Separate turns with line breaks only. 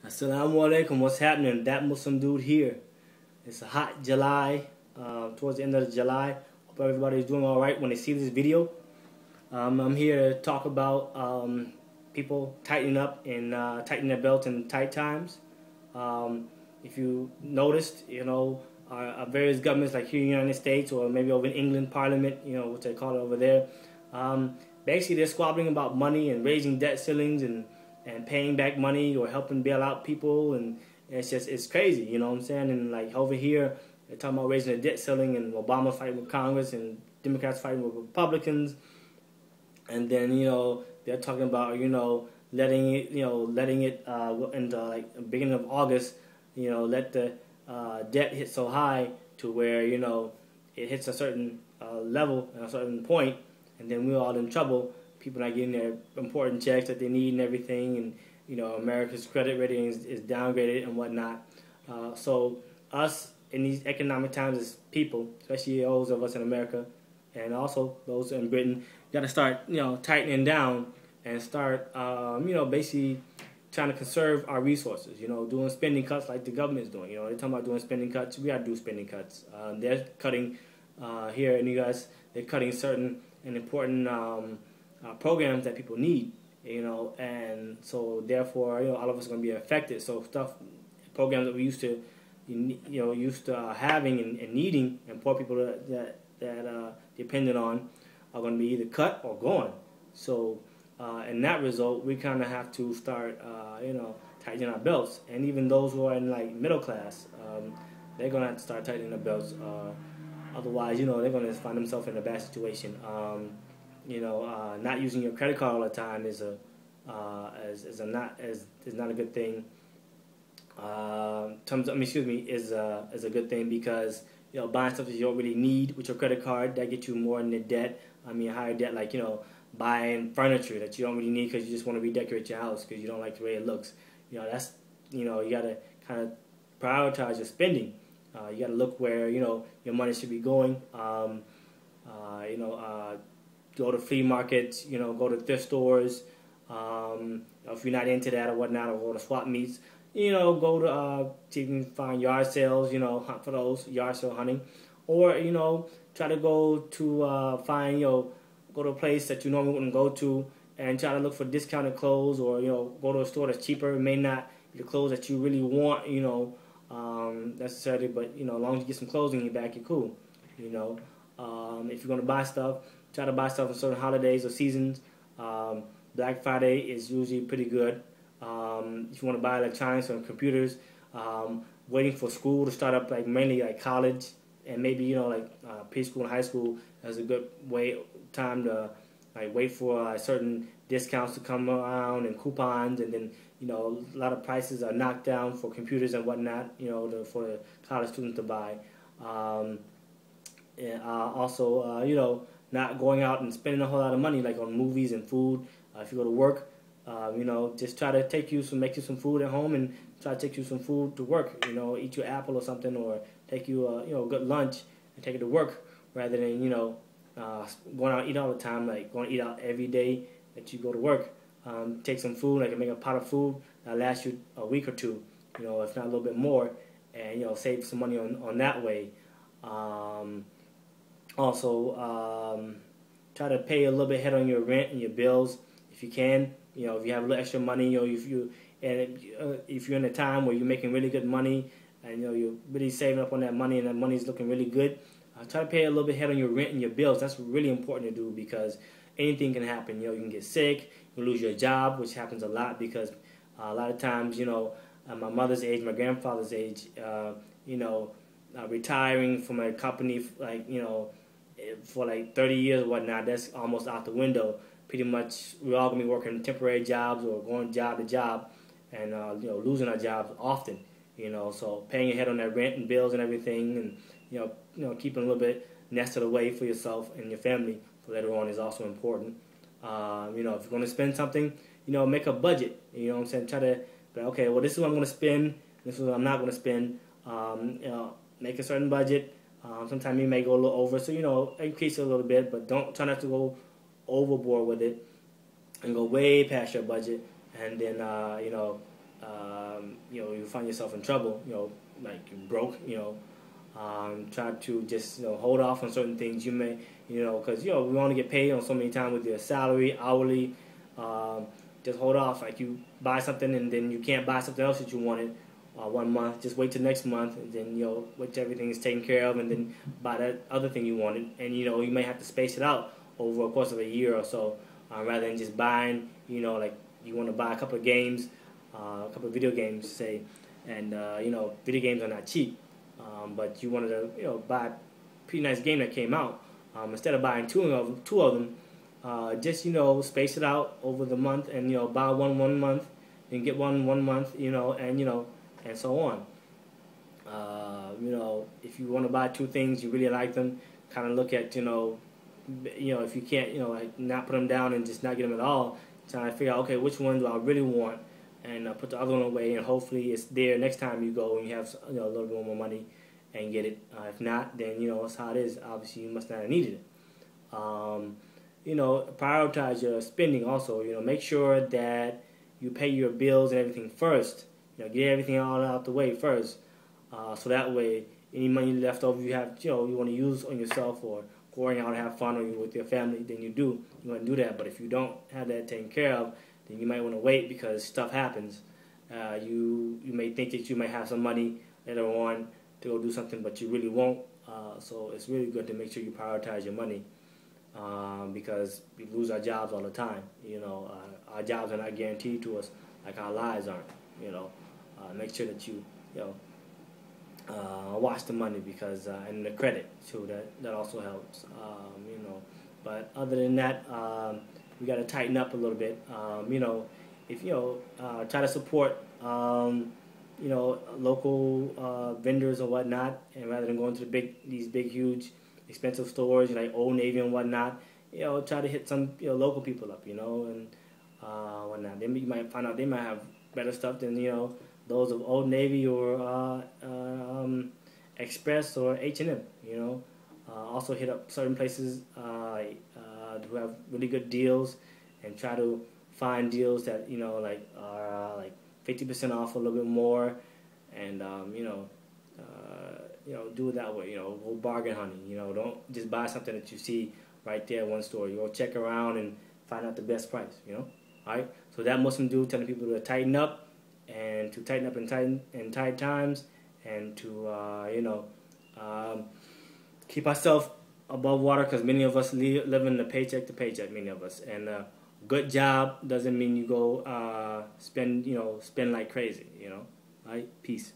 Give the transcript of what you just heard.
Assalamu alaikum, what's happening? That Muslim dude here. It's a hot July, towards the end of July. Hope everybody's doing alright when they see this video. I'm here to talk about people tightening up and tightening their belt in tight times. If you noticed, our various governments like here in the United States or maybe over in England, Parliament, what they call it over there, basically they're squabbling about money and raising debt ceilings and paying back money or helping bail out people, and it's crazy, you know what I'm saying? And like over here, they're talking about raising the debt ceiling, and Obama fighting with Congress, and Democrats fighting with Republicans, and then they're talking about letting it in the beginning of August, let the debt hit so high to where it hits a certain level and a certain point, and then we're all in trouble. People not getting their important checks that they need and everything, and America's credit rating is downgraded and whatnot. So us in these economic times as people, especially those of us in America, and also those in Britain, got to start tightening down and start basically trying to conserve our resources. Doing spending cuts like the government's doing. They're talking about doing spending cuts. We got to do spending cuts. They're cutting here in the U.S. They're cutting certain and important programs that people need, and so therefore, all of us are going to be affected. So programs that we used to, having and needing, and poor people that dependent on, are going to be either cut or gone. So, in that result, we kind of have to start, tightening our belts, and even those who are in middle class, they're going to have to start tightening their belts. Otherwise, they're going to find themselves in a bad situation. Not using your credit card all the time is not a good thing. Is a good thing, because buying stuff that you don't really need with your credit card, that gets you more into debt. Higher debt, like buying furniture that you don't really need because you just want to redecorate your house because you don't like the way it looks. That's you gotta kind of prioritize your spending. You gotta look where your money should be going. Go to flea markets, go to thrift stores. If you're not into that or whatnot, or go to swap meets, go to see if you can find yard sales, hunt for those, yard sale hunting. Or, try to go to find, go to a place that you normally wouldn't go to and try to look for discounted clothes, or, go to a store that's cheaper. It may not be the clothes that you really want, necessarily, but, as long as you get some clothes in your back, you're cool, If you're going to buy stuff, try to buy stuff in certain holidays or seasons. Black Friday is usually pretty good. If you want to buy electronics or computers, waiting for school to start up, mainly college, and maybe preschool and high school, is a good time to wait for certain discounts to come around and coupons, and then a lot of prices are knocked down for computers and whatnot. For the college students to buy. And also, not going out and spending a whole lot of money on movies and food. If you go to work, just try to make you some food at home, and try to take you some food to work. Eat your apple or something, or take you a good lunch and take it to work, rather than going out and eat all the time, going to eat out every day that you go to work. Take some food, make a pot of food that'll last you a week or two, if not a little bit more, and save some money on that way. Also, try to pay a little bit ahead on your rent and your bills if you can. If you have a little extra money, if you're in a time where you're making really good money, and you're really saving up on that money, and that money's looking really good, try to pay a little bit ahead on your rent and your bills. That's really important to do, because anything can happen. You can get sick, you lose your job, which happens a lot, because a lot of times, at my mother's age, my grandfather's age, retiring from a company for 30 years or whatnot, that's almost out the window. Pretty much, we're all gonna be working temporary jobs or going job to job, and losing our jobs often. So paying ahead on that rent and bills and everything, and keeping a little bit nested away for yourself and your family for later on is also important. If you're gonna spend something, make a budget. What I'm saying? Try to, okay, well, this is what I'm gonna spend. This is what I'm not gonna spend. Make a certain budget. Sometimes you may go a little over, so increase it a little bit, but try not to go overboard with it and go way past your budget, and then you find yourself in trouble, like you're broke, try to just hold off on certain things you may, because we only get paid on so many times with your salary, hourly. Just hold off, like you buy something and then you can't buy something else that you wanted 1 month. Just wait till next month, and then wait till everything is taken care of, and then buy that other thing you wanted. And you may have to space it out over a course of a year or so, rather than just buying. Like you want to buy a couple of games, a couple of video games, say, and video games are not cheap, but you wanted to buy a pretty nice game that came out. Instead of buying two of them, just space it out over the month, and buy one month and get one month, and so on. If you want to buy two things, you really like them, kind of look at if you can't like not put them down and just not get them at all, trying to figure out, okay, which one do I really want, and put the other one away, and hopefully it's there next time you go and you have a little bit more money and get it. If not, then that's how it is. Obviously you must not have needed it. Prioritize your spending also. Make sure that you pay your bills and everything first. Get everything all out the way first, so that way any money left over you have, you want to use on yourself or going out and have fun or with your family, then you want to do that. But if you don't have that taken care of, then you might want to wait, because stuff happens. You may think that you might have some money later on to go do something, but you really won't. So it's really good to make sure you prioritize your money, because we lose our jobs all the time. Our jobs are not guaranteed to us like our lives aren't. Make sure that you watch the money, because and the credit too, that also helps. But other than that, we got to tighten up a little bit. If try to support local vendors or whatnot, and rather than going to these big huge expensive stores like Old Navy and whatnot, try to hit some local people up, and whatnot. Then you might find out they might have better stuff than those of Old Navy or Express or H&M. Also hit up certain places who have really good deals, and try to find deals that are like 50% off, a little bit more, and do it that way. Go bargain hunting. Don't just buy something that you see right there at one store. Go check around and find out the best price. All right. So that Muslim dude telling people to tighten up, and to tighten up in tight times, and to keep ourselves above water, because many of us live in the paycheck to paycheck. Many of us, and good job doesn't mean you go spend like crazy. All right. Peace.